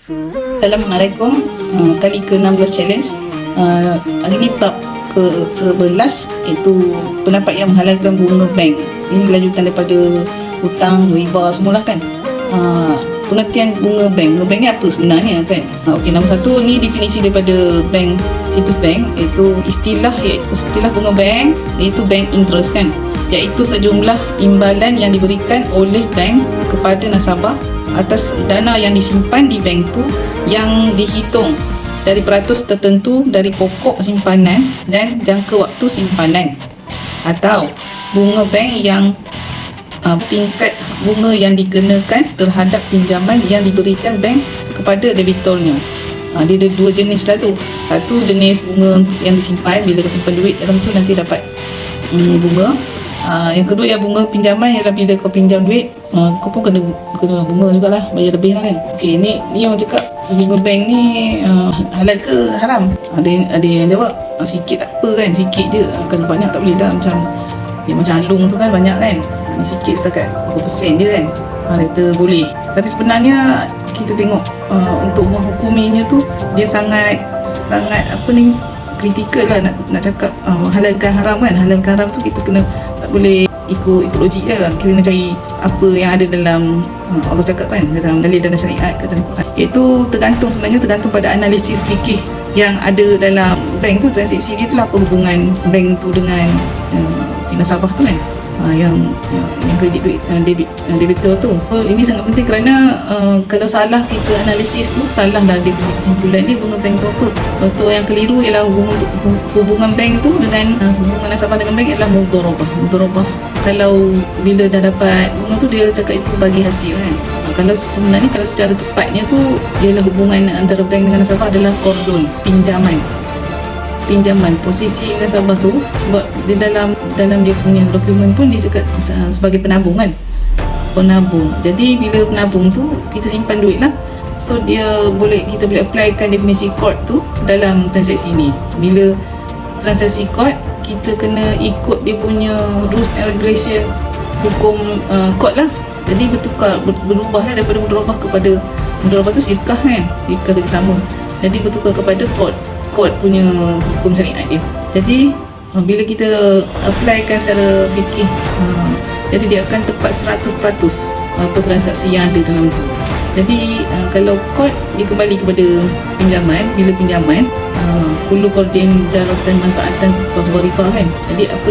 Assalamualaikum. Kali ke-16 challenge. Hari ni bab ke-11 iaitu pendapat yang menghalalkan bunga bank. Ini lanjutan daripada hutang, riba semualah kan. Pengertian bunga bank. Bunga bank ni apa sebenarnya kan? Okey, nombor satu ni definisi daripada bank, situs bank, iaitu istilah bunga bank iaitu bank interest kan, iaitu sejumlah imbalan yang diberikan oleh bank kepada nasabah atas dana yang disimpan di bank tu yang dihitung dari peratus tertentu dari pokok simpanan dan jangka waktu simpanan, atau bunga bank yang tingkat bunga yang dikenakan terhadap pinjaman yang diberikan bank kepada debitornya. Dia ada dua jenis lah tu. Satu jenis bunga yang disimpan, bila kau simpan duit dalam tu nanti dapat bunga. Yang kedua yang bunga pinjaman, ialah bila kau pinjam duit kau pun kena bunga jugalah, bayar lebih lah kan. Okey, ni yang cakap bunga bank ni halal ke haram? Ada yang jawab sikit tak apa kan, sikit je, kalau banyak tak boleh dah. Macam alung tu kan banyak kan, ni sikit setakat berapa persen dia kan, kita boleh. Tapi sebenarnya kita tengok untuk menghukuminya tu dia sangat kritikal lah nak cakap halalkan haram kan. Halalkan haram tu kita kena tak boleh ikut logik je, kita kena cari apa yang ada dalam Allah cakap kan, dalam dalil dalam syariat ke dalam Quran. Iaitu tergantung pada analisis fikih yang ada dalam bank tu, transaksi dia tu lah, apa hubungan bank tu dengan si nasabah tu kan, yang kredit duit, debitor tu. Ini sangat penting kerana kalau salah kita analisis tu, salah lah dia punya kesimpulan ni bunga bank tu apa. Contoh yang keliru ialah hubungan bank tu dengan hubungan nasabah dengan bank ialah mudharabah. Kalau bila dah dapat bunga tu dia cakap itu bagi hasil kan. Kalau sebenarnya kalau secara tepatnya tu ialah hubungan antara bank dengan nasabah adalah kordon pinjaman. Posisi nasabah tu sebab dia dalam dia punya dokumen pun dia cakap sebagai penabung kan, penabung. Jadi bila penabung tu kita simpan duit lah, so kita boleh applykan definisi court tu dalam transaksi ni. Bila transaksi court, kita kena ikut dia punya rules and regulation, hukum court lah. Jadi berubah lah daripada mudharabah tu syirkah kan, syirkah kerjasama. Jadi bertukar kepada court punya hukum syariat dia. Jadi bila kita applykan secara fikih, jadi dia akan tepat 100% apa transaksi yang ada dalam tu. Jadi kalau court dia kembali kepada pinjaman, bila pinjaman perlu koordin jaratan manfaatan riba kan. Jadi apa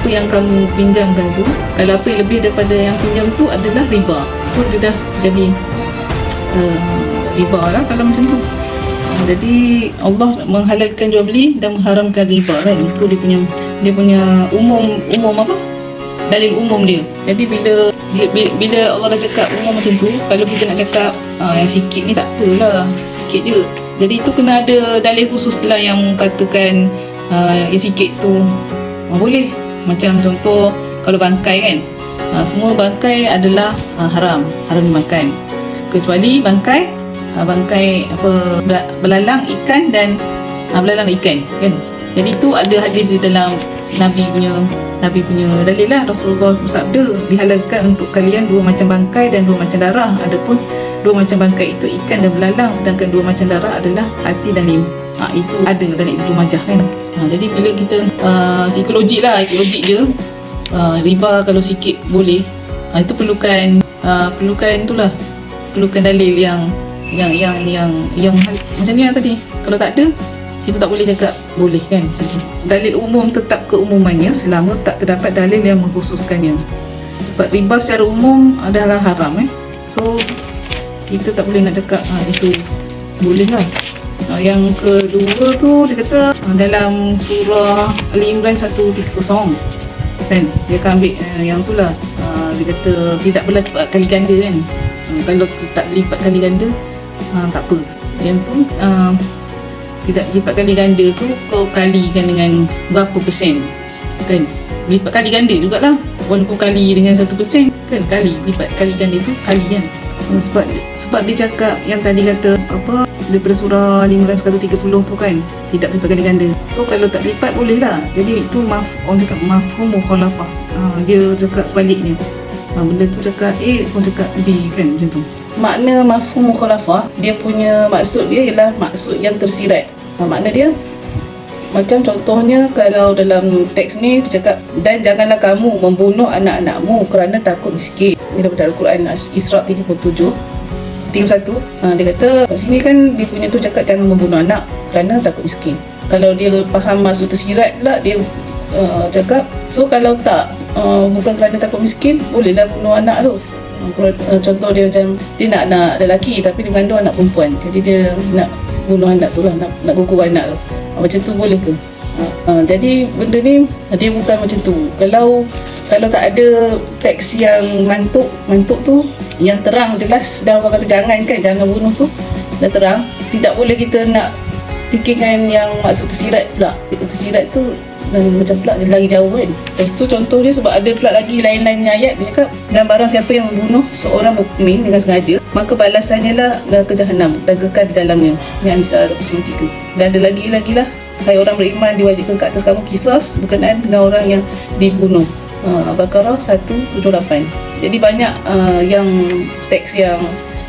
yang kamu pinjamkan tu, kalau apa yang lebih daripada yang pinjam tu adalah riba, so dia dah jadi riba lah kalau macam tu. Jadi Allah menghalalkan jual beli dan mengharamkan riba kan. Itu dia punya umum apa? Dalil umum dia. Jadi bila Allah dah cakap umum macam tu, kalau kita nak cakap yang sikit ni tak apalah, sikit je. Jadi itu kena ada dalil khusus lah yang katakan yang sikit tu boleh. Macam contoh kalau bangkai kan, semua bangkai adalah haram dimakan, kecuali bangkai belalang ikan dan belalang ikan kan. Jadi itu ada hadis di dalam Nabi punya dalil lah. Rasulullah bersabda, dihalalkan untuk kalian dua macam bangkai dan dua macam darah. Adapun dua macam bangkai itu ikan dan belalang, sedangkan dua macam darah adalah hati dan lim. Itu ada dalam Ibnu Majah kan. Jadi bila kita ikut logik je, riba kalau sikit boleh, itu perlukan dalil yang macam ni lah tadi. Kalau tak ada, kita tak boleh cakap boleh kan. Dalil umum tetap keumumannya selama tak terdapat dalil yang mengkhususkannya. Sebab riba secara umum adalah haram so kita tak boleh nak cakap itu boleh lah. Yang kedua tu dia kata dalam surah Ali Imran 130 kan, dia akan ambil yang tu lah. Dia kata tidak berlipat kali ganda kan. Kalau tak berlipat kali ganda tak apa. Yang tu tidak lipat kali ganda tu kau kalikan dengan berapa persen kan. Lipat kali ganda jugalah, walaupun kali dengan 1% kan, lipat kali ganda tu kali kan. Sebab dia cakap yang tadi kata apa daripada surah 130 tu kan, tidak lipat kali ganda. So kalau tak lipat boleh lah. Jadi itu orang cakap mafhum mukhalafah. Dia cakap sebaliknya, benda tu cakap A, kau cakap B kan, macam tu. makna mafhum mukhalafah, dia punya maksud dia ialah maksud yang tersirat. Makna dia macam contohnya kalau dalam teks ni dia cakap, dan janganlah kamu membunuh anak-anakmu kerana takut miskin. Ini daripada Al-Quran Isra 31. Dia kata kat sini kan dia punya tu cakap jangan membunuh anak kerana takut miskin. Kalau dia faham maksud tersirat pula, dia cakap so kalau tak bukan kerana takut miskin, bolehlah bunuh anak tu. Contoh dia macam dia nak anak lelaki tapi dia mengandung anak perempuan, jadi dia nak bunuh anak tu lah, nak gugur anak tu. Macam tu boleh ke? Jadi benda ni dia bukan macam tu. Kalau tak ada teks yang mantuk tu yang terang jelas, dah orang kata jangan bunuh tu dah terang, tidak boleh kita nak fikirkan yang maksud tersirat pula. Tersirat tu dan macam pula lagi jauh kan. Lepas tu contoh dia sebab ada pula lagi lain-lain ayat dia cakap, dan barang siapa yang membunuh seorang mukmin dengan sengaja, maka balasannya lah ke jahanam dan kekal di dalamnya. Yang Nisa 23. Dan ada lagi lah, hai orang beriman, diwajibkan ke atas kamu kisas berkenaan dengan orang yang dibunuh. Al-Baqarah 178. Jadi banyak yang teks yang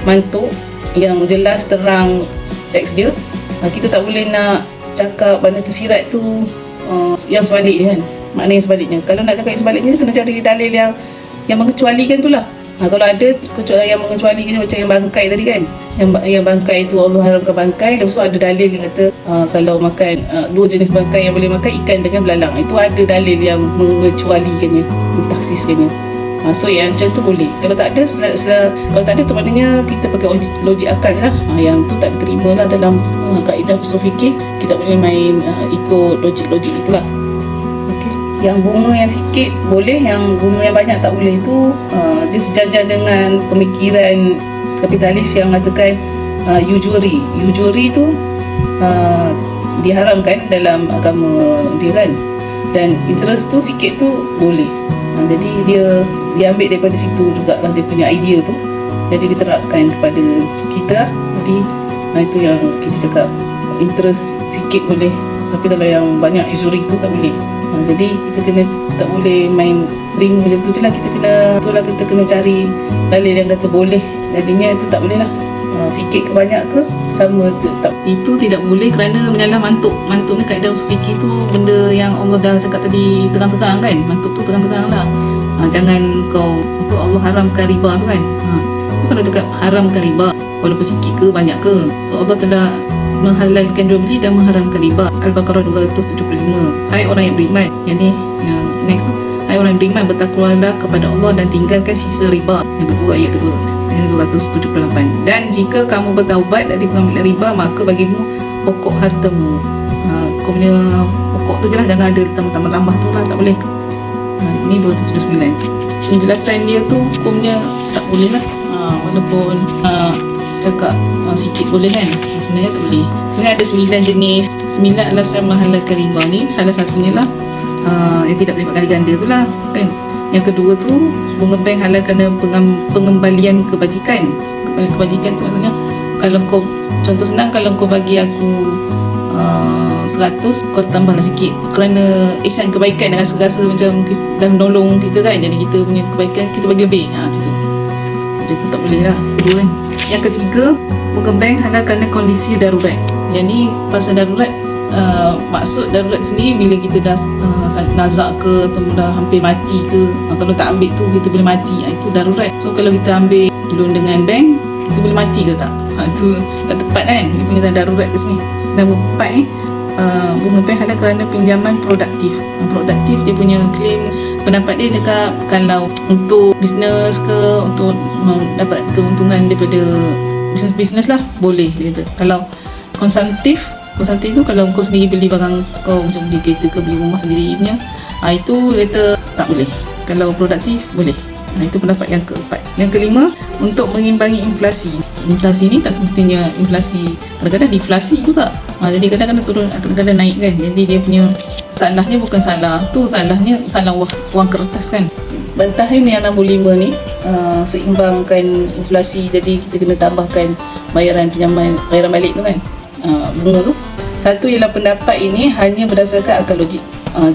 mantuk, yang jelas terang teks dia. Kita tak boleh nak cakap benda tersirat tu yang sebaliknya kan, makna yang sebaliknya. Kalau nak cakap yang sebaliknya, kena cari dalil yang mengecualikan tu lah. Kalau ada yang mengecualikan macam yang bangkai tadi kan, yang bangkai tu Allah haramkan bangkai, lepas tu ada dalil yang kata kalau makan dua jenis bangkai yang boleh makan, ikan dengan belalang, itu ada dalil yang mengecualikannya, mentaksiskannya. So yang macam tu boleh. Kalau tak ada, kalau tak ada tu maknanya kita pakai logik akal lah. Yang tu tak diterima lah dalam kaedah usul fikir. Kita boleh main ikut logik itulah. Okay. Yang bunga yang sikit boleh, yang bunga yang banyak tak boleh. Itu dia sejajar dengan pemikiran kapitalis yang mengatakan usury. Usury tu diharamkan dalam agama dia kan. Dan interest tu sikit tu boleh. Jadi dia ambil daripada situ jugalah dia punya idea tu, jadi diterapkan kepada kita. Jadi itu yang kita cakap interest sikit boleh, tapi kalau yang banyak usury tu tak boleh. Jadi kita tak boleh main ring macam tu je lah. Kita kena cari dalil yang kata boleh, jadinya itu tak boleh lah. Sikit ke banyak ke sama tu tak, itu tidak boleh kerana menyalah mantuk ni kaedah usul fikir tu benda yang Allah dah cakap tadi terang-terang kan. Mantuk tu terang-terang lah. Jangan kau Allah haramkan riba tu kan. Kalau cakap haramkan riba walaupun sikit ke banyak ke, so Allah telah menghalalkan jual beli dan mengharamkan riba. Al-Baqarah 275. Hai orang yang beriman, yang ni yang next tu, hai orang yang beriman, bertakwalah kepada Allah dan tinggalkan sisa riba. Yang kedua, ayat kedua 278. Dan jika kamu bertaubat dari pengambilan riba, maka bagimu pokok hartamu. Kau punya pokok tu je lah, jangan ada tambah-tambah tu lah, tak boleh. Ini 279. Penjelasan dia tu hukumnya tak boleh lah. Walaupun cakap sikit boleh kan, sebenarnya tak boleh. Ini ada 9 jenis, 9 alasan menghalalkan riba ni. Salah satunya lah yang tidak boleh kali ganda tu lah kan. Yang kedua tu, bunga bank halal kerana pengembalian kebajikan. Kebajikan tu maksudnya, kalau kau, contoh senang, kalau kau bagi aku 100, kau tambahlah sikit kerana ihsan kebaikan dengan rasa macam dah menolong kita kan. Jadi kita punya kebaikan kita bagi lebih. Macam tu. Jadi tu tak boleh lah. Kedua kan. Yang ketiga, bunga bank halal kerana kondisi darurat. Yang ni pasal darurat, maksud darurat sendiri bila kita dah nazak ke atau dah hampir mati ke, kalau tak ambil tu kita boleh mati, itu darurat. So kalau kita ambil loan dengan bank, kita boleh mati ke tak? Itu tak tepat kan, dia punya darurat ke sini. Nombor 4 ni, bunga bank halal kerana pinjaman produktif. Produktif dia punya claim, pendapat dia cakap kalau untuk bisnes ke, untuk dapat keuntungan daripada bisnes lah, boleh dia kata. Kalau konsumtif tu kalau kau sendiri beli barang kau, macam beli kereta ke, beli rumah sendiri punya, itu kata tak boleh. Kalau produktif boleh. Itu pendapat yang keempat. Yang kelima, untuk mengimbangi inflasi. Inflasi ni tak semestinya inflasi, kadang-kadang deflasi juga. Jadi kadang-kadang turun, kadang-kadang naik kan. Jadi dia punya salahnya bukan salah tu, salahnya salah wang kertas kan. Bantahan yang nombor 5 ni, seimbangkan inflasi, jadi kita kena tambahkan bayaran pinjaman, bayaran balik tu kan, bunga tu. Satu ialah pendapat ini hanya berdasarkan akal logik.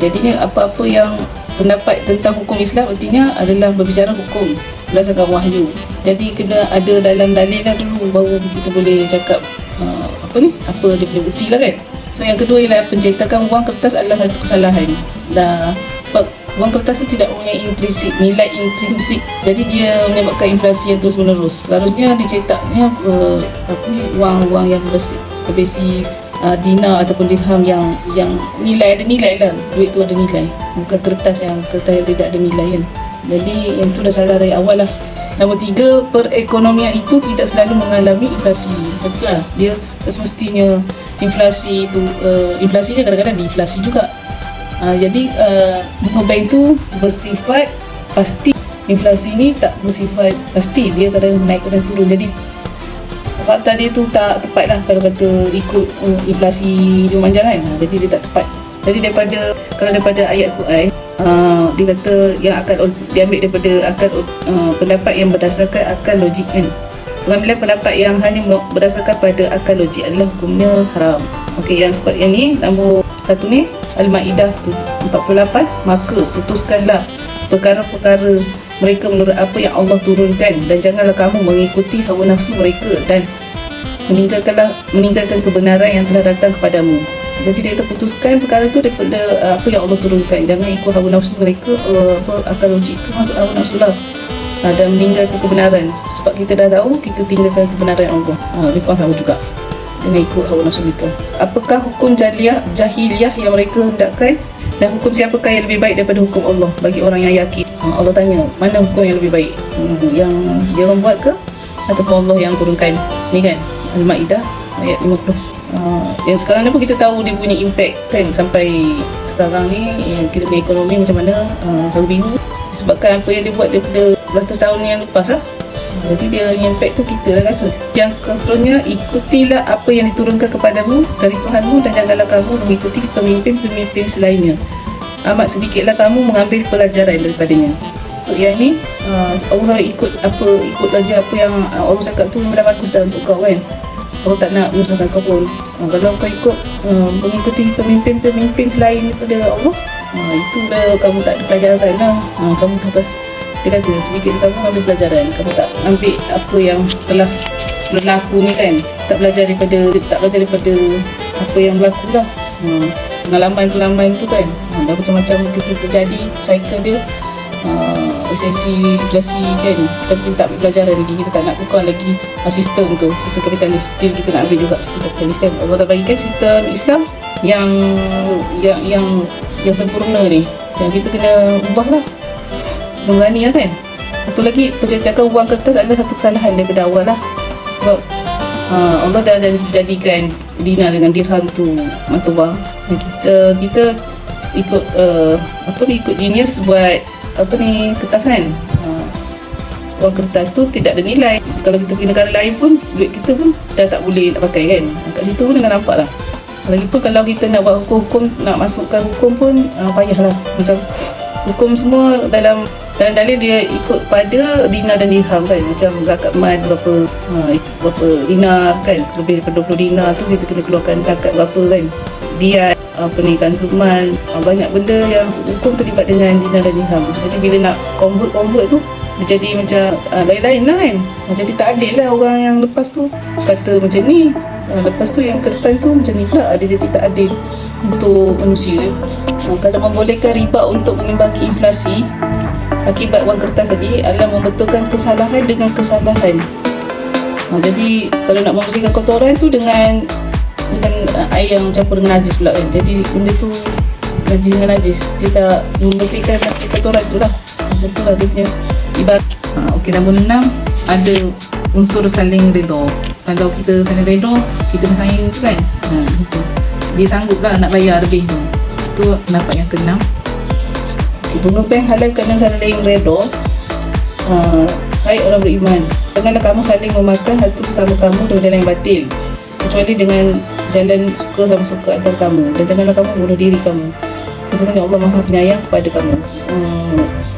Jadinya apa-apa yang pendapat tentang hukum Islam artinya adalah berbicara hukum. berdasarkan wahyu. Jadi kena ada dalam dalil lah dulu baru kita boleh cakap apa dia punya bukti lah kan. So yang kedua ialah penceitakan wang kertas adalah satu kesalahan. Sebab wang kertas tu tidak mempunyai nilai intrinsik, jadi dia menyebabkan inflasi yang terus menerus. Seharusnya dicetaknya wang-wang yang bersih dinar ataupun dirham yang ada nilai lah, duit tu ada nilai, bukan kertas yang tidak ada nilai kan. Jadi yang tu dah salah dari awal lah. Nombor 3, perekonomian itu tidak selalu mengalami inflasi. Betul lah, dia semestinya inflasi tu inflasinya kadang-kadang diinflasi juga. Jadi bunga bank tu bersifat pasti, inflasi ni tak bersifat pasti, dia kadang naik kadang turun. Jadi fakta dia tu tak tepat lah kalau kata ikut inflasi dia manjang kan. Jadi dia tak tepat. Jadi daripada ayat Quran, dia kata yang akan diambil daripada akal pendapat yang berdasarkan akal logik kan. Pengambilan pendapat yang hanya berdasarkan pada akal logik adalah hukumnya haram. Okey, yang seperti yang ni nombor 1 ni Al-Maidah 48, maka putuskanlah perkara-perkara mereka menurut apa yang Allah turunkan, dan janganlah kamu mengikuti hawa nafsu mereka, dan meninggalkan kebenaran yang telah datang kepadamu. Jadi dia terputuskan perkara tu daripada apa yang Allah turunkan. Jangan ikut hawa nafsu mereka, akal logik tu masuk hawa nafsu lah, dan meninggalkan kebenaran. Sebab kita dah tahu, kita tinggalkan kebenaran Allah. Mereka tahu juga, jangan ikut hawa nafsu mereka. Apakah hukum jahiliyah yang mereka hendakkan, dan hukum siapakah yang lebih baik daripada hukum Allah bagi orang yang yakin? Allah tanya, mana hukum yang lebih baik? Yang dia orang buat ke, ataupun Allah yang turunkan? Ni kan Al-Maidah ayat 50. Yang sekarang ni pun kita tahu dia punya impact kan, sampai sekarang ni kita punya ekonomi macam mana, selalu bingung sebabkan apa yang dia buat daripada beratus tahun yang lepas lah. Jadi dia impact tu kita dah rasa. Yang seterusnya, ikutilah apa yang diturunkan kepadamu dari Tuhanmu, dan janganlah kamu mengikuti pemimpin-pemimpin selainnya. Amat sedikitlah kamu mengambil pelajaran daripadanya. So yang ni Allah ikut aja apa yang Allah cakap tu, memang dah bagus dah untuk kau kan. Allah tak nak menyusahkan kau pun. Kalau kau ikut mengikuti pemimpin-pemimpin selain daripada Allah, itu dah kamu tak ada pelajaran lah. Kamu tak, dia kata sedikit kamu ambil pelajaran, kamu tak ambil apa yang telah berlaku ni kan. Tak belajar daripada apa yang berlaku lah. Pengalaman tu kan, dah macam-macam kita terjadi, cycle dia, resesi, inflasi kan. Kita tak ambil pelajaran lagi, kita tak nak tukar lagi sistem kapitalis. Still kita nak ambil juga sistem kapitalis kan. Allah dah bagikan sistem Islam yang sempurna ni, yang kita kena ubah lah, berani lah kan. Satu lagi, pencetakan wang kertas adalah satu kesalahan daripada awal lah. Sebab Allah dah jadikan dinar dengan dirham tu mata wang, dan kita ikut ikut genius buat kertas kan. Wang kertas tu tidak ada nilai. Kalau kita pergi negara lain pun, duit kita pun dah tak boleh nak pakai kan. Kat situ pun dah nampak lah. Lagipun kalau kita nak buat hukum, nak masukkan hukum pun payahlah. Macam hukum semua dalam dalil dia ikut pada dinar dan dirham kan. Macam zakat mal berapa dinar kan, lebih daripada 20 dinar tu kita kena keluarkan zakat berapa kan. Dia konsumen, banyak benda yang hukum terlibat dengan dinar dan dirham. Jadi bila nak convert tu, dia jadi macam lain-lain lah kan. Jadi tak adil lah. Orang yang lepas tu kata macam ni, lepas tu yang ke depan tu macam ni pula. Dia jadi tak adil untuk manusia. Kalau membolehkan riba untuk mengimbangi inflasi akibat wang kertas tadi adalah membetulkan kesalahan dengan kesalahan. Jadi kalau nak membersihkan kotoran tu dengan air yang campur dengan najis pula kan. Jadi benda tu najis dengan najis, dia tak membersihkan kotoran tu lah. Macam tu lah dia punya ibarat. Okey, nombor 6, ada unsur saling redha. Kalau kita saling redha, kita bersaing tu kan, itu dia sanggup lah nak bayar lebih tu. Itu pendapat yang ke-6. Bunga bank halal kerana saling redha. Hai orang beriman, janganlah kamu saling memakan harta sesama kamu dengan jalan yang batil, kecuali dengan jalan suka sama suka antara kamu, dan janganlah kamu bunuh diri kamu. Sesungguhnya Allah Maha Penyayang kepada kamu.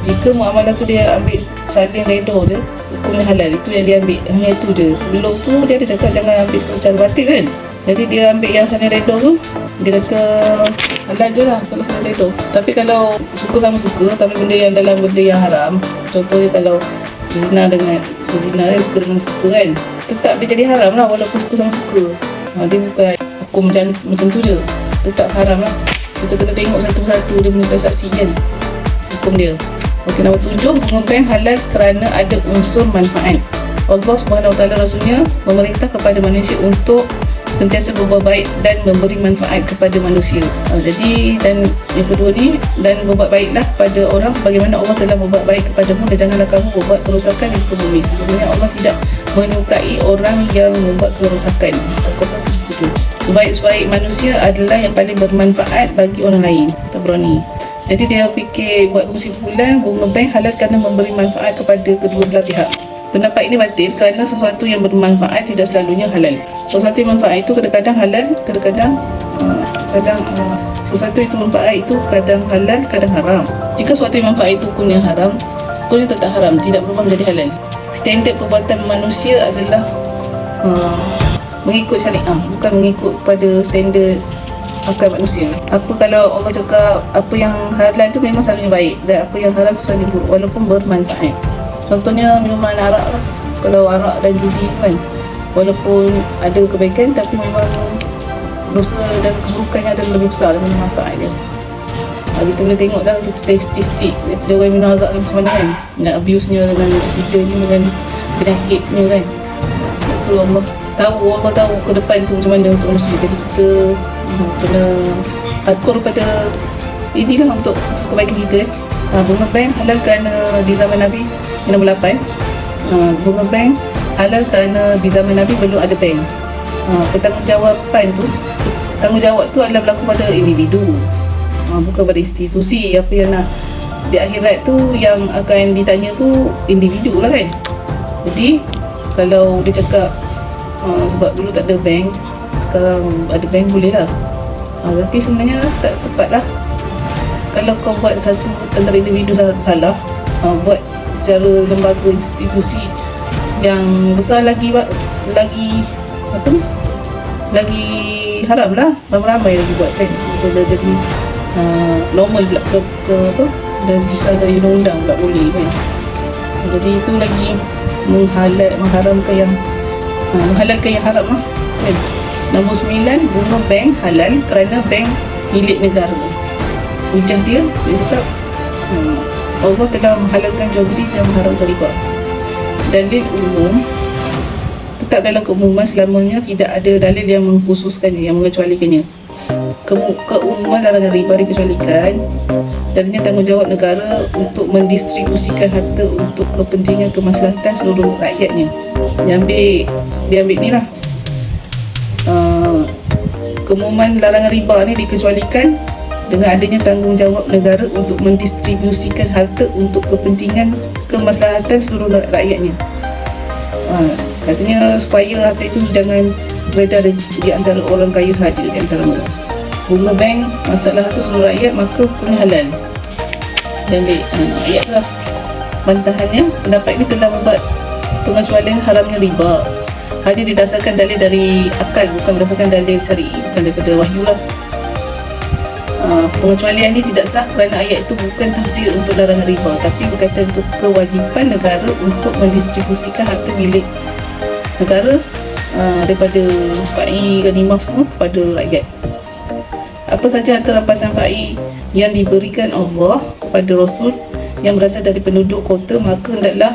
Jika muamalah tu dia ambil saling redha je, hukumnya halal, itu yang dia ambil, hanya itu je. Sebelum tu dia ada cakap jangan ambil secara batil kan. Jadi dia ambil yang saling redha tu, dia kata halal je lah kalau saling redha. Tapi kalau suka sama suka tapi benda yang dalam benda yang haram, contohnya kalau berzina kan, suka dengan suka kan, tetap dia jadi haram lah walaupun suka sama suka. Dia bukan hukum macam tu je, tetap haram lah. Kita kena tengok satu persatu dia punya transaksi kan, hukum dia. Okey, nombor 7, bunga bank halal kerana ada unsur manfaat. Allah SWT Rasulnya memerintah kepada manusia untuk sentiasa berbuat baik dan memberi manfaat kepada manusia. Jadi, dan yang kedua ni, dan berbuat baiklah kepada orang sebagaimana Allah telah berbuat baik kepadamu, dan janganlah kamu berbuat kerosakan di muka bumi. Sebenarnya Allah tidak menyukai orang yang membuat kerosakan. Al-Qasas 77. Sebaik-sebaik manusia adalah yang paling bermanfaat bagi orang lain. Tabrani. Jadi dia fikir buat kesimpulan, bunga bank halal kerana memberi manfaat kepada kedua belah pihak. Pendapat ini batil kerana sesuatu yang bermanfaat tidak selalunya halal. Sesuatu yang manfaat itu kadang-kadang halal, kadang-kadang sesuatu itu manfaat itu kadang halal, kadang haram. Jika sesuatu yang manfaat itu hukumnya haram, hukumnya tetap haram, tidak berubah menjadi halal. Standard perbuatan manusia adalah mengikut syariah, bukan mengikut pada standard akal manusia. Apa kalau Allah cakap apa yang halal tu memang selalunya baik, dan apa yang haram tu selalunya buruk walaupun bermanfaat. Contohnya minuman arak lah. Kalau arak dan judi kan, walaupun ada kebaikan tapi memang dosa dan keburukannya adalah lebih besar daripada manfaatnya. Kita boleh tengok dah statistik dia orang minum arak macam mana kan, nak abuse-nya dengan accident, dengan penyakitnya kan. Sebab tu Allah tahu ke depan tu macam mana untuk manusia. Jadi kita kena akur pada inilah untuk kebaikan kita. Bunga bank halal kerana di zaman Nabi. Nombor 8, bunga bank halal kerana di zaman Nabi belum ada bank. Tanggungjawab tu adalah berlaku pada individu, bukan pada institusi. Apa yang nak di akhirat tu yang akan ditanya tu individu lah kan. Jadi kalau dia cakap sebab dulu tak ada bank, sekarang ada bank, boleh lah. Tapi sebenarnya tak tepat lah. Kalau kau buat satu antara individu salah, buat secara lembaga institusi yang besar lagi haram lah, ramai-ramai lagi buat kan. Jadi normal pula ke apa, dan bisa dari undang-undang pula boleh kan. Jadi itu lagi menghalalkan yang haram lah kan. Nombor 9, bunga bank halal kerana bank milik negara. Hujah dia cakap Allah telah menghalalkan jual beli dan mengharamkan riba. Dalil umum tetap dalam keumuman selamanya, tidak ada dalil yang mengkhususkannya, yang mengecualikannya. Keumuman larangan riba dikecualikan darinya tanggungjawab negara untuk mendistribusikan harta untuk kepentingan kemaslahatan seluruh rakyatnya. Dia ambil ni lah, keumuman larangan riba ni dikecualikan dengan adanya tanggungjawab negara untuk mendistribusikan harta untuk kepentingan kemaslahatan seluruh rakyatnya. Katanya supaya harta itu jangan beredar di antara orang kaya sahaja di antara mereka. Bunga bank masalah harta seluruh rakyat, maka hukumnya halal. Dan ayat lah bantahannya, pendapat ini telah membuat pengecualian haramnya riba hanya didasarkan dalil dari akal, bukan berdasarkan dalil syar'i, bukan daripada wahyu lah. Pengecualian ini tidak sah kerana ayat itu bukan tafsir untuk larangan riba, tapi berkaitan untuk kewajipan negara untuk mendistribusikan harta milik negara daripada fa'i ghanimah semua kepada rakyat. Apa saja harta rampasan fa'i yang diberikan Allah kepada Rasul yang berasal dari penduduk kota, maka hendaklah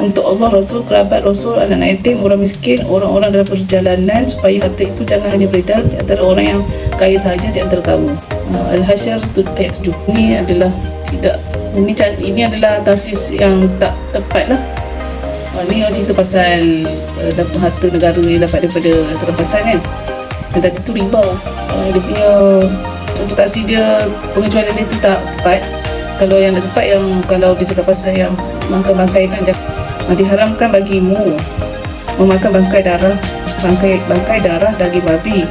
untuk Allah, Rasul, kerabat Rasul, anak-anak yatim, orang miskin, orang-orang dalam perjalanan, supaya harta itu jangan hanya beredar di antara orang yang kaya sahaja di antara kamu. Al-Hasyr ayat 7. Ini adalah tasis yang tak tepat lah. Ni orang cerita pasal dapat harta negara yang dapat daripada harta rampasan kan. Dan tadi tu riba. Dia punya untuk taksi dia, pengecualian dia tu tak tepat. Kalau yang tepat, yang kalau dia cakap pasal yang bangkai kan, diharamkan bagimu memakan bangkai darah daging babi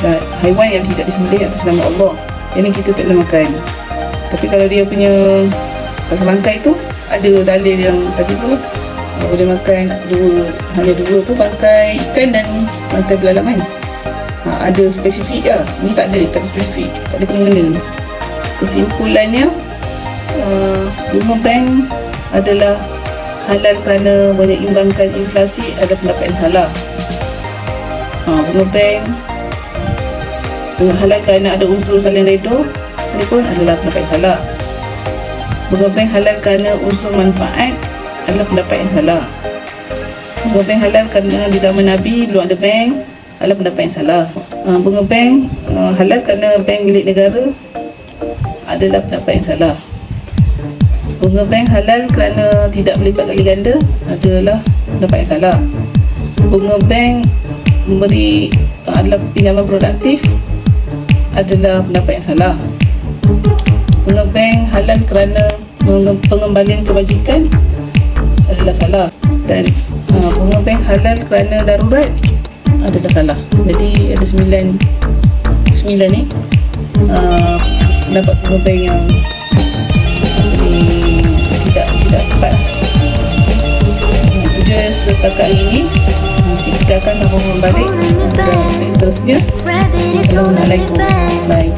dan haiwan yang tidak disembelih atas nama Allah. Ini kita tak boleh makan. Tapi kalau dia punya pasal bangkai tu, ada dalil yang tadi tu boleh makan hanya dua tu, bangkai ikan dan bangkai belalang kan. Ada spesifik lah. Ni tak ada spesifik, tak ada kena-mengena. Kesimpulannya, bunga bank adalah halal kerana menyeimbangkan inflasi adalah pendapat yang salah. Bunga bank halal kerana ada unsur saling reda, ini pun adalah pendapat yang salah. Bunga bank halal kerana unsur manfaat adalah pendapat yang salah. Bunga bank halal kerana di zaman Nabi belum ada bank adalah pendapat yang salah. Bunga bank halal kerana bank milik negara adalah pendapat yang salah. Bunga bank halal kerana tidak berlipat kali ganda adalah pendapat yang salah. Bunga bank memberi adalah pinjaman produktif adalah pendapat yang salah. Bunga bank halal kerana pengembalian kebajikan adalah salah. Dan bunga bank halal kerana darurat adalah salah. Jadi ada 9 ni pendapat bunga bank yang tidak tepat. Itu je setakat hari ini. Nanti kita akan sambung balik untuk seterusnya. Assalamualaikum. Bye.